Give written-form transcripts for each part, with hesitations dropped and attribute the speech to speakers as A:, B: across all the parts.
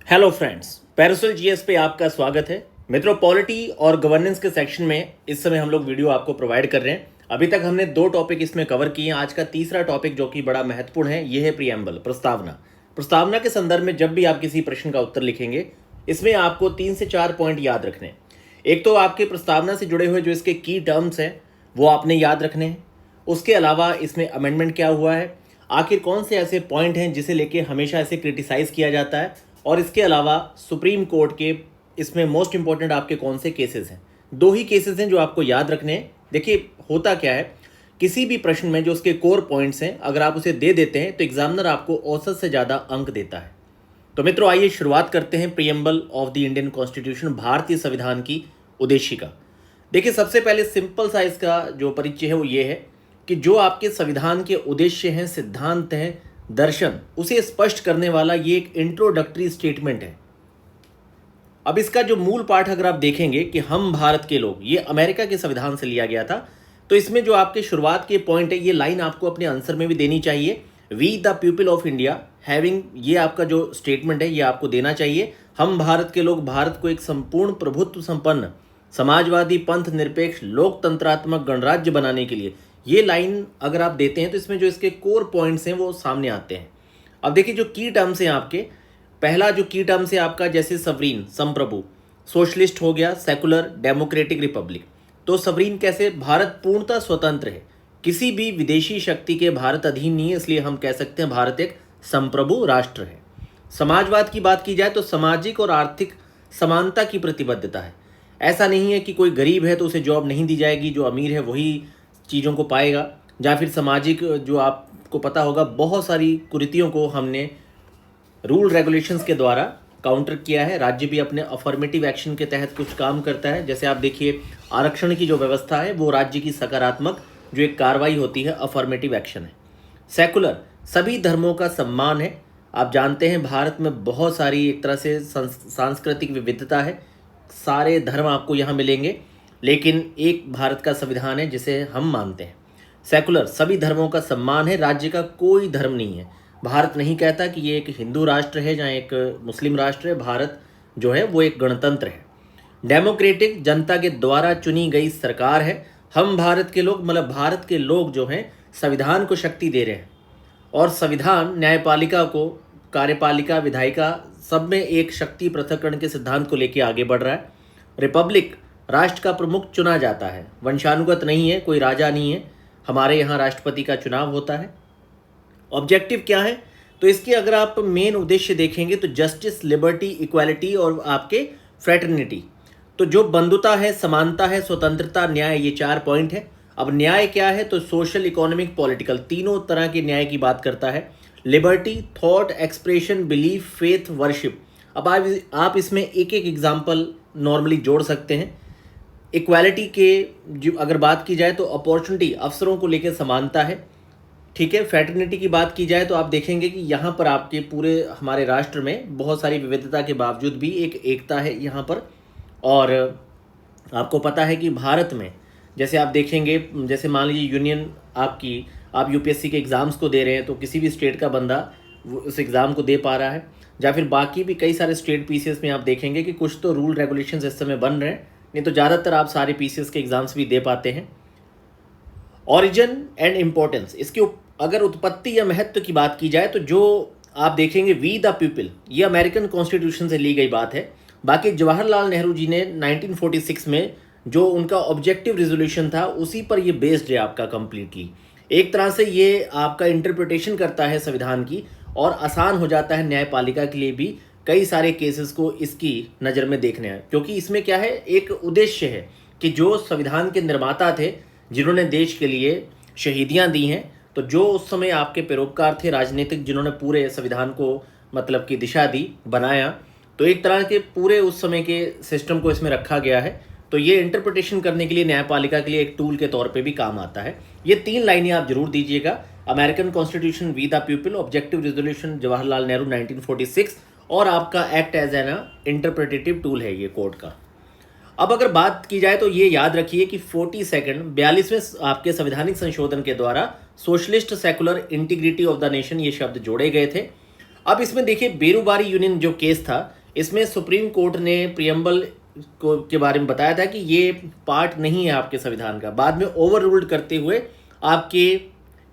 A: Hello friends, parasol GS पे आपका स्वागत है। मित्रों, पॉलिटी और गवर्नेंस के सेक्शन में इस समय हम लोग वीडियो आपको प्रोवाइड कर रहे हैं। अभी तक हमने 2 टॉपिक इसमें कवर किए हैं। आज का तीसरा टॉपिक जो कि बड़ा महत्वपूर्ण है, यह है प्रीएम्बल, प्रस्तावना। प्रस्तावना के संदर्भ में जब भी आप किसी प्रश्न का उत्तर लिखेंगे, इसमें आपको 3 से 4 पॉइंट याद रखने हैं। एक तो आपके प्रस्तावना से जुड़े हुए जो इसके की टर्म्स हैं वो आपने याद रखने हैं। उसके अलावा इसमें अमेंडमेंट क्या हुआ है, आखिर कौन से ऐसे पॉइंट हैं जिसे लेके हमेशा ऐसे क्रिटिसाइज किया जाता है, और इसके अलावा सुप्रीम कोर्ट के इसमें मोस्ट इंपॉर्टेंट आपके कौन से केसेस हैं। 2 ही केसेस हैं जो आपको याद रखने हैं। देखिए, होता क्या है, किसी भी प्रश्न में जो उसके कोर पॉइंट्स हैं, अगर आप उसे दे देते हैं तो एग्जामिनर आपको औसत से ज़्यादा अंक देता है। तो मित्रों, आइए शुरुआत करते हैं preamble of the Indian constitution, भारतीय संविधान की उद्देशिका। देखिए, सबसे पहले सिंपल सा इसका जो परिचय है वो ये है कि जो आपके संविधान के उद्देश्य हैं, सिद्धांत हैं, दर्शन, उसे स्पष्ट करने वाला ये एक इंट्रोडक्टरी स्टेटमेंट है। अब इसका जो मूल पाठ अगर आप देखेंगे कि हम भारत के लोग, ये अमेरिका के संविधान से लिया गया था। तो इसमें जो आपके शुरुआत के पॉइंट है, ये लाइन आपको अपने आंसर में भी देनी चाहिए। We the people of India having, ये आपका जो स्टेटमेंट है ये आपको देना चाहिए। हम भारत के लोग भारत को एक संपूर्ण प्रभुत्व संपन्न समाजवादी पंथ निरपेक्ष लोकतंत्रात्मक गणराज्य बनाने के लिए, ये लाइन अगर आप देते हैं तो इसमें जो इसके कोर पॉइंट्स हैं वो सामने आते हैं। अब देखिए, जो की टर्म्स हैं आपके, पहला जो की टर्म्स है आपका, जैसे सवरीन, संप्रभु, सोशलिस्ट हो गया, सेकुलर, डेमोक्रेटिक, रिपब्लिक। तो सवरीन कैसे, भारत पूर्णतः स्वतंत्र है, किसी भी विदेशी शक्ति के भारत अधीन नहीं है, इसलिए हम कह सकते हैं भारत एक संप्रभु राष्ट्र है। समाजवाद की बात की जाए तो सामाजिक और आर्थिक समानता की प्रतिबद्धता है। ऐसा नहीं है कि कोई गरीब है तो उसे जॉब नहीं दी जाएगी, जो अमीर है वही चीज़ों को पाएगा। या फिर सामाजिक, जो आपको पता होगा, बहुत सारी कुरीतियों को हमने रूल रेगुलेशंस के द्वारा काउंटर किया है। राज्य भी अपने अफर्मेटिव एक्शन के तहत कुछ काम करता है। जैसे आप देखिए, आरक्षण की जो व्यवस्था है वो राज्य की सकारात्मक जो एक कार्रवाई होती है, अफर्मेटिव एक्शन है। सेकुलर, सभी धर्मों का सम्मान है। आप जानते हैं भारत में बहुत सारी एक तरह से सांस्कृतिक विविधता है, सारे धर्म आपको यहाँ मिलेंगे, लेकिन एक भारत का संविधान है जिसे हम मानते हैं। सेकुलर, सभी धर्मों का सम्मान है, राज्य का कोई धर्म नहीं है। भारत नहीं कहता कि ये एक हिंदू राष्ट्र है या एक मुस्लिम राष्ट्र है। भारत जो है वो एक गणतंत्र है। डेमोक्रेटिक, जनता के द्वारा चुनी गई सरकार है। हम भारत के लोग, मतलब भारत के लोग जो हैं, संविधान को शक्ति दे रहे हैं, और संविधान न्यायपालिका को, कार्यपालिका, विधायिका, सब में एक शक्ति पृथक्करण के सिद्धांत को लेकर आगे बढ़ रहा है। रिपब्लिक, राष्ट्र का प्रमुख चुना जाता है, वंशानुगत नहीं है, कोई राजा नहीं है, हमारे यहाँ राष्ट्रपति का चुनाव होता है। ऑब्जेक्टिव क्या है, तो इसके अगर आप मेन उद्देश्य देखेंगे तो जस्टिस, लिबर्टी, इक्वालिटी और आपके फ्रेटर्निटी। तो जो बंधुता है, समानता है, स्वतंत्रता, न्याय, ये 4 पॉइंट है। अब न्याय क्या है, तो सोशल, इकोनॉमिक, पॉलिटिकल, तीनों तरह के न्याय की बात करता है। Liberty, thought expression, belief, faith, worship. अब आप इसमें एक एक एग्जाम्पल नॉर्मली जोड़ सकते हैं। इक्वालिटी के जो अगर बात की जाए तो अपॉर्चुनिटी, अवसरों को लेकर समानता है, ठीक है। फ्रेटर्निटी की बात की जाए तो आप देखेंगे कि यहाँ पर आपके पूरे हमारे राष्ट्र में बहुत सारी विविधता के बावजूद भी एक एकता है यहाँ पर। और आपको पता है कि भारत में जैसे आप देखेंगे, जैसे मान लीजिए यूनियन आपकी, आप यूपीएससी के एग्ज़ाम्स को दे रहे हैं तो किसी भी स्टेट का बंदा उस एग्ज़ाम को दे पा रहा है। या फिर बाकी भी कई सारे स्टेट पीसीएस में आप देखेंगे कि कुछ तो रूल रेगुलेशंस इस समय बन रहे हैं, नहीं तो ज़्यादातर आप सारे पीसीएस के एग्ज़ाम्स भी दे पाते हैं। ऑरिजिन एंड इम्पोर्टेंस, इसकी अगर उत्पत्ति या महत्व की बात की जाए तो जो आप देखेंगे, वी द पीपल, ये अमेरिकन कॉन्स्टिट्यूशन से ली गई बात है। बाकी जवाहरलाल नेहरू जी ने 1946 में जो उनका ऑब्जेक्टिव रेजोल्यूशन था उसी पर ये बेस्ड है आपका कंप्लीटली। एक तरह से ये आपका इंटरप्रिटेशन करता है संविधान की, और आसान हो जाता है न्यायपालिका के लिए भी कई सारे केसेस को इसकी नज़र में देखने हैं। क्योंकि इसमें क्या है, एक उद्देश्य है कि जो संविधान के निर्माता थे, जिन्होंने देश के लिए शहीदियाँ दी हैं, तो जो उस समय आपके पैरोकार थे राजनीतिक, जिन्होंने पूरे संविधान को मतलब की दिशा दी, बनाया, तो एक तरह के पूरे उस समय के सिस्टम को इसमें रखा गया है। तो ये इंटरप्रिटेशन करने के लिए न्यायपालिका के लिए एक टूल के तौर पे भी काम आता है। ये 3 लाइनें आप जरूर दीजिएगा, American constitution, we the people, objective resolution Jawaharlal Nehru 1946, और आपका act as an interpretative tool है ये कोर्ट का। अब अगर बात की जाए तो ये याद रखिए कि 42वें आपके संवैधानिक संशोधन के द्वारा socialist secular integrity of the nation ये शब्द जोड़े गए थे। अब इसमें देखिए, बेरुबारी यूनियन जो केस था, इसमें सुप्रीम कोर्ट ने प्रियम्बल को के बारे में बताया था कि ये पार्ट नहीं है आपके संविधान का। बाद में ओवर रूल्ड करते हुए आपके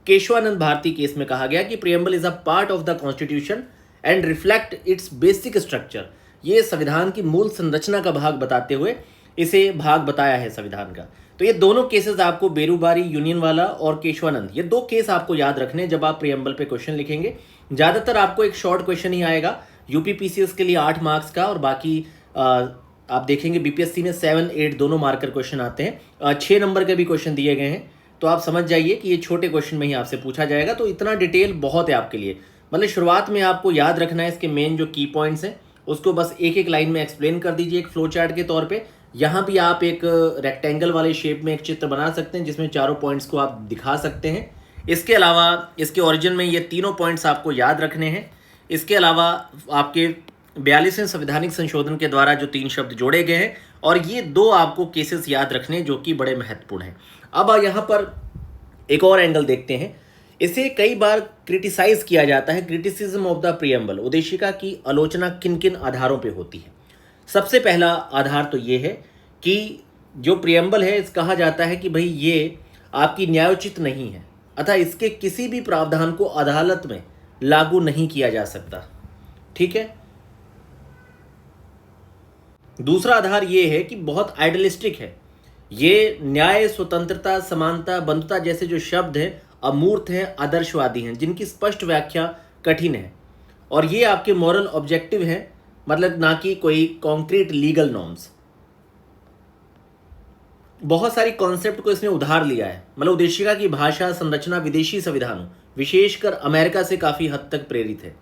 A: केशवानंद भारती केस में कहा गया कि preamble is a part of the constitution and reflect it's basic structure. ये संविधान की मूल संरचना का भाग बताते हुए इसे भाग बताया है संविधान का। तो ये दोनों केसेस आपको, बेरूबारी यूनियन वाला और केशवानंद, ये दो केस आपको याद रखने जब आप प्रियम्बल पे क्वेश्चन लिखेंगे। ज़्यादातर आपको एक शॉर्ट क्वेश्चन ही आएगा यूपीपीसीएस के लिए 8 मार्क्स का, और बाकी आप देखेंगे बीपीएससी में 7, 8 दोनों मार्कर क्वेश्चन आते हैं। 6 नंबर के भी क्वेश्चन दिए गए हैं, तो आप समझ जाइए कि ये छोटे क्वेश्चन में ही आपसे पूछा जाएगा। तो इतना डिटेल बहुत है आपके लिए। मतलब शुरुआत में आपको याद रखना है इसके मेन जो की पॉइंट्स हैं, उसको बस एक एक लाइन में एक्सप्लेन कर दीजिए एक फ्लो चार्ट के तौर पे। यहाँ भी आप एक रेक्टेंगल वाले शेप में एक चित्र बना सकते हैं जिसमें चारों पॉइंट्स को आप दिखा सकते हैं। इसके अलावा इसके ओरिजिन में ये तीनों पॉइंट्स आपको याद रखने हैं। इसके अलावा आपके 42वें संवैधानिक संशोधन के द्वारा जो 3 शब्द जोड़े गए हैं, और ये 2 आपको केसेस याद रखने जो कि बड़े महत्वपूर्ण हैं। अब यहाँ पर एक और एंगल देखते हैं। इसे कई बार क्रिटिसाइज किया जाता है, क्रिटिसिज्म ऑफ द प्रियम्बल। उद्देशिका की आलोचना किन किन आधारों पे होती है? सबसे पहला आधार तो ये है कि जो प्रियम्बल है, इस कहा जाता है कि भाई ये आपकी न्यायोचित नहीं है, अतः इसके किसी भी प्रावधान को अदालत में लागू नहीं किया जा सकता। ठीक है। दूसरा आधार ये है कि बहुत आइडियलिस्टिक है। ये न्याय, स्वतंत्रता, समानता, बंधुता जैसे जो शब्द हैं अमूर्त हैं, आदर्शवादी हैं, जिनकी स्पष्ट व्याख्या कठिन है, और ये आपके मॉरल ऑब्जेक्टिव हैं, मतलब ना कि कोई कॉन्क्रीट लीगल नॉर्म्स। बहुत सारी कॉन्सेप्ट को इसने उधार लिया है। मतलब उद्देशिका की भाषा संरचना विदेशी संविधानों, विशेषकर अमेरिका से काफ़ी हद तक प्रेरित है।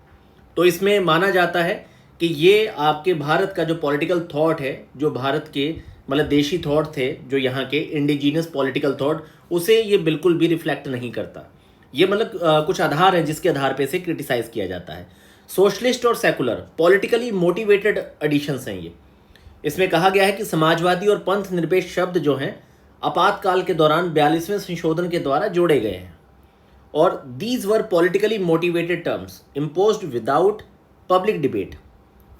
A: तो इसमें माना जाता है कि ये आपके भारत का जो पॉलिटिकल थॉट है, जो भारत के मतलब देशी थॉट थे, जो यहाँ के इंडिजीनियस पॉलिटिकल थॉट, उसे ये बिल्कुल भी रिफ्लेक्ट नहीं करता। ये मतलब कुछ आधार है जिसके आधार पे इसे क्रिटिसाइज किया जाता है। सोशलिस्ट और सेकुलर पॉलिटिकली मोटिवेटेड एडिशंस हैं ये। इसमें कहा गया है कि समाजवादी और पंथ निरपेक्ष शब्द जो हैं आपातकाल के दौरान 42वें संशोधन के द्वारा जोड़े गए हैं, और these were politically motivated terms imposed without public debate.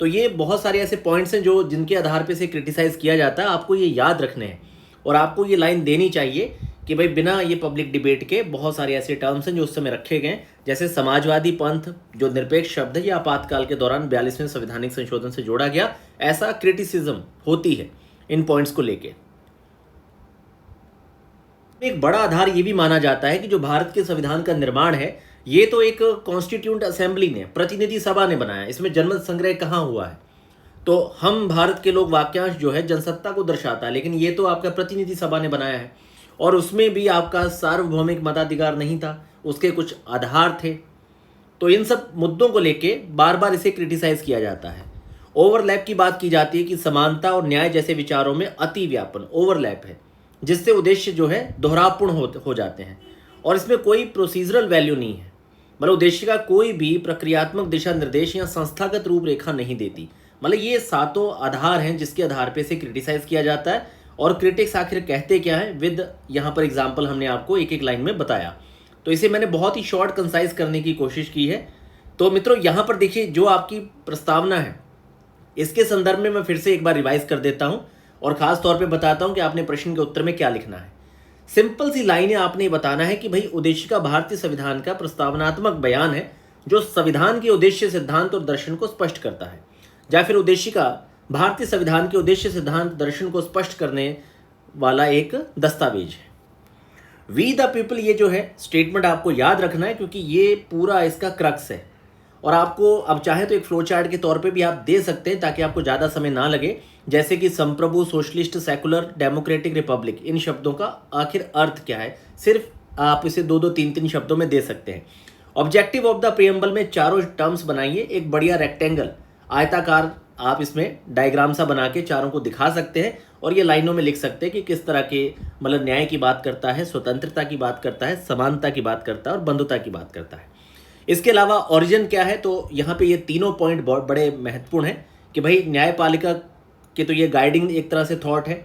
A: तो ये बहुत सारे ऐसे पॉइंट्स हैं जो जिनके आधार पे से क्रिटिसाइज किया जाता है। आपको ये याद रखने हैं, और आपको ये लाइन देनी चाहिए कि भाई बिना ये पब्लिक डिबेट के बहुत सारे ऐसे टर्म्स हैं जो उस समय रखे गए, जैसे समाजवादी पंथ जो निरपेक्ष शब्द है, या आपातकाल के दौरान 42वें संवैधानिक संशोधन से जोड़ा गया, ऐसा क्रिटिसिज्म होती है इन पॉइंट्स को लेके। एक बड़ा आधार ये भी माना जाता है कि जो भारत के संविधान का निर्माण है, ये तो एक कॉन्स्टिट्यूंट असेंबली ने, प्रतिनिधि सभा ने बनाया। इसमें जनमत संग्रह कहाँ हुआ है? तो हम भारत के लोग वाक्यांश जो है जनसत्ता को दर्शाता है, लेकिन ये तो आपका प्रतिनिधि सभा ने बनाया है, और उसमें भी आपका सार्वभौमिक मताधिकार नहीं था, उसके कुछ आधार थे। तो इन सब मुद्दों को लेके बार बार इसे क्रिटिसाइज किया जाता है। ओवरलैप की बात की जाती है कि समानता और न्याय जैसे विचारों में अति व्यापन ओवरलैप है, जिससे उद्देश्य जो है दोहरावपूर्ण हो जाते हैं, और इसमें कोई प्रोसीजरल वैल्यू नहीं है। मतलब उद्देश्य का कोई भी प्रक्रियात्मक दिशा निर्देश या संस्थागत रूपरेखा नहीं देती। मतलब ये 7 आधार हैं जिसके आधार पे से क्रिटिसाइज किया जाता है। और क्रिटिक्स आखिर कहते क्या है, विद यहाँ पर एग्जाम्पल हमने आपको एक एक लाइन में बताया। तो इसे मैंने बहुत ही शॉर्ट कंसाइज करने की कोशिश की है। तो मित्रों यहाँ पर देखिए, जो आपकी प्रस्तावना है इसके संदर्भ में मैं फिर से एक बार रिवाइज कर देता हूँ, और खास तौर पे बताता हूँ कि आपने प्रश्न के उत्तर में क्या लिखना है। सिंपल सी लाइनें आपने बताना है कि भाई उद्देशिका भारतीय संविधान का प्रस्तावनात्मक बयान है जो संविधान के उद्देश्य, सिद्धांत और दर्शन को स्पष्ट करता है, या फिर उद्देशिका भारतीय संविधान के उद्देश्य, सिद्धांत, दर्शन को स्पष्ट करने वाला एक दस्तावेज है। वी द पीपल, ये जो है स्टेटमेंट आपको याद रखना है, क्योंकि ये पूरा इसका क्रक्स है। और आपको अब चाहे तो एक फ्लो चार्ट के तौर पे भी आप दे सकते हैं ताकि आपको ज़्यादा समय ना लगे, जैसे कि संप्रभु, सोशलिस्ट, सेकुलर, डेमोक्रेटिक, रिपब्लिक, इन शब्दों का आखिर अर्थ क्या है, सिर्फ आप इसे 2-2, 3-3 शब्दों में दे सकते हैं। ऑब्जेक्टिव ऑफ द प्रियम्बल में चारों टर्म्स बनाइए, एक बढ़िया रेक्टेंगल आयताकार आप इसमें डायग्राम सा बना के चारों को दिखा सकते हैं, और ये लाइनों में लिख सकते हैं कि किस तरह के मतलब न्याय की बात करता है, स्वतंत्रता की बात करता है, समानता की बात करता है और बंधुता की बात करता है। इसके अलावा ओरिजिन क्या है, तो यहाँ पे ये तीनों पॉइंट बहुत बड़े महत्वपूर्ण हैं कि भाई न्यायपालिका के तो ये गाइडिंग एक तरह से थॉट है।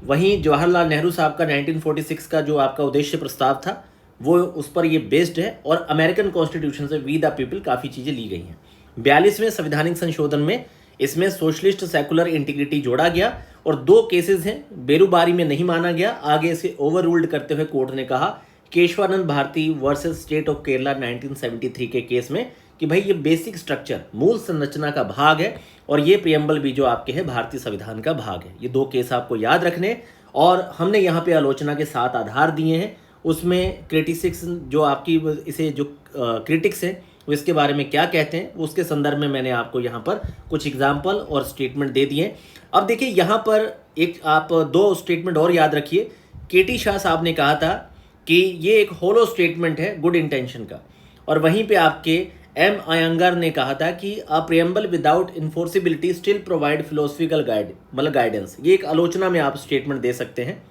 A: वहीं जवाहरलाल नेहरू साहब का 1946 का जो आपका उद्देश्य प्रस्ताव था वो उस पर ये बेस्ड है, और अमेरिकन कॉन्स्टिट्यूशन से वी द पीपल काफ़ी चीज़ें ली गई हैं। 42वें संवैधानिक संशोधन में इसमें सोशलिस्ट सेकुलर इंटीग्रिटी जोड़ा गया और 2 केसेस हैं, बेरुबारी में नहीं माना गया। आगे इसे ओवर रूल्ड करते हुए कोर्ट ने कहा Kesavananda Bharati versus state of Kerala 1973 के केस में कि भाई ये बेसिक स्ट्रक्चर मूल संरचना का भाग है और ये प्रियम्बल भी जो आपके है भारतीय संविधान का भाग है। ये 2 केस आपको याद रखने, और हमने यहाँ पे आलोचना के 7 आधार दिए हैं। उसमें क्रिटिक्स जो आपकी इसे जो क्रिटिक्स हैं वो इसके बारे में क्या कहते हैं, उसके संदर्भ में मैंने आपको यहाँ पर कुछ एग्जाम्पल और स्टेटमेंट दे दिए। अब देखिए यहाँ पर एक आप 2 स्टेटमेंट और याद रखिए। केटी शाह साहब ने कहा था कि ये एक होलो स्टेटमेंट है गुड इंटेंशन का, और वहीं पे आपके एम अयंगर ने कहा था कि a preamble without enforceability still provide philosophical guidance. ये एक आलोचना में आप स्टेटमेंट दे सकते हैं।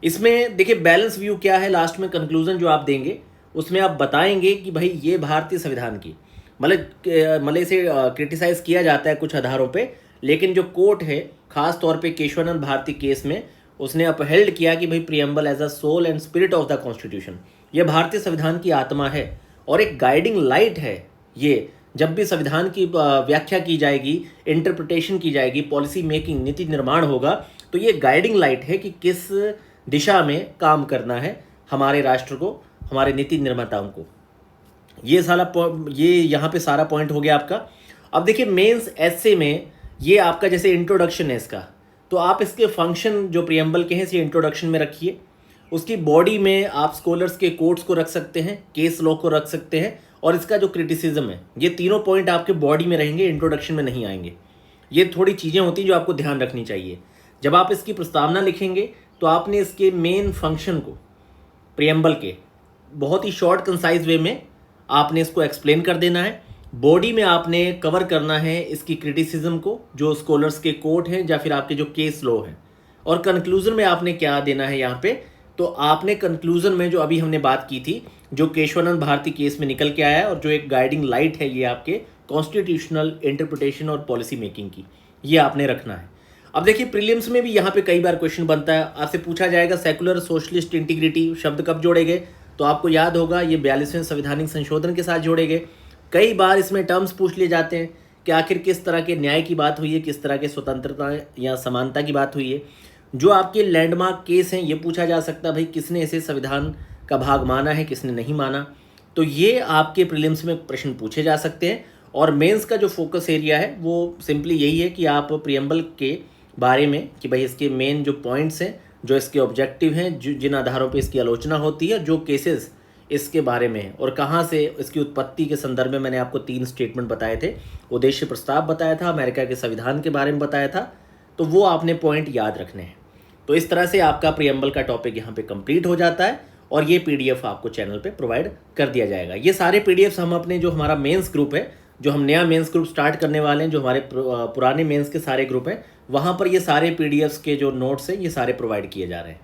A: इसमें देखिए बैलेंस व्यू क्या है, लास्ट में कंक्लूजन जो आप देंगे उसमें आप बताएंगे कि भाई ये भारतीय संविधान की मतलब इसे क्रिटिसाइज किया जाता है कुछ आधारों पे, लेकिन जो कोर्ट है खास तौर पे केशवानंद भारती केस में उसने अपहेल्ड किया कि भाई preamble as a soul and spirit of the constitution, ये भारतीय संविधान की आत्मा है और एक गाइडिंग लाइट है। ये जब भी संविधान की व्याख्या की जाएगी, इंटरप्रिटेशन की जाएगी, पॉलिसी मेकिंग नीति निर्माण होगा, तो ये गाइडिंग लाइट है कि किस दिशा में काम करना है हमारे राष्ट्र को, हमारे नीति निर्माताओं को। ये यहाँ पे सारा पॉइंट हो गया आपका। अब देखिए मेंस एसे में ये आपका जैसे इंट्रोडक्शन है इसका, तो आप इसके फंक्शन जो प्रियम्बल के हैं इसे इंट्रोडक्शन में रखिए। उसकी बॉडी में आप स्कॉलर्स के कोट्स को रख सकते हैं, केस लॉ को रख सकते हैं, और इसका जो क्रिटिसिज्म है, ये तीनों पॉइंट आपके बॉडी में रहेंगे, इंट्रोडक्शन में नहीं आएंगे। ये थोड़ी चीज़ें होती हैं जो आपको ध्यान रखनी चाहिए। जब आप इसकी प्रस्तावना लिखेंगे तो आपने इसके मेन फंक्शन को प्रियम्बल के बहुत ही शॉर्ट कंसाइज वे में आपने इसको एक्सप्लेन कर देना है। बॉडी में आपने कवर करना है इसकी क्रिटिसिज्म को, जो स्कॉलर्स के कोट हैं या फिर आपके जो केस लॉ हैं, और कंक्लूजन में आपने क्या देना है यहाँ पे, तो आपने कंक्लूजन में जो अभी हमने बात की थी, जो केशवानंद भारती केस में निकल के आया है और जो एक गाइडिंग लाइट है ये आपके कॉन्स्टिट्यूशनल इंटरप्रिटेशन और पॉलिसी मेकिंग की, ये आपने रखना है। अब देखिए प्रीलिम्स में भी यहाँ पे कई बार क्वेश्चन बनता है, आपसे पूछा जाएगा सेकुलर सोशलिस्ट इंटीग्रिटी शब्द कब जोड़े गए, तो आपको याद होगा ये 42वें संवैधानिक संशोधन के साथ जोड़े गए। कई बार इसमें टर्म्स पूछ लिए जाते हैं कि आखिर किस तरह के न्याय की बात हुई है, किस तरह के स्वतंत्रता या समानता की बात हुई है। जो आपके लैंडमार्क केस हैं ये पूछा जा सकता है भाई किसने इसे संविधान का भाग माना है, किसने नहीं माना, तो ये आपके प्रीलिम्स में प्रश्न पूछे जा सकते हैं। और मेंस का जो फोकस एरिया है वो सिंपली यही है कि आप प्रियम्बल के बारे में कि भाई इसके मेन जो पॉइंट्स हैं, जो इसके ऑब्जेक्टिव हैं, जिन आधारों पे इसकी आलोचना होती है, जो केसेस इसके बारे में है और कहाँ से इसकी उत्पत्ति के संदर्भ में मैंने आपको 3 स्टेटमेंट बताए थे, उद्देश्य प्रस्ताव बताया था, अमेरिका के संविधान के बारे में बताया था, तो वो आपने पॉइंट याद रखने हैं। तो इस तरह से आपका प्रियम्बल का टॉपिक यहाँ पे कंप्लीट हो जाता है और ये पीडीएफ आपको चैनल पे प्रोवाइड कर दिया जाएगा। ये सारे पीडीएफ्स हम अपने जो हमारा मेंस ग्रुप है, जो हम नया मेंस ग्रुप स्टार्ट करने वाले हैं, जो हमारे पुराने मेंस के सारे ग्रुप हैं, वहाँ पर ये सारे पीडीएफ्स के जो नोट्स हैं ये सारे प्रोवाइड किए जा रहे हैं।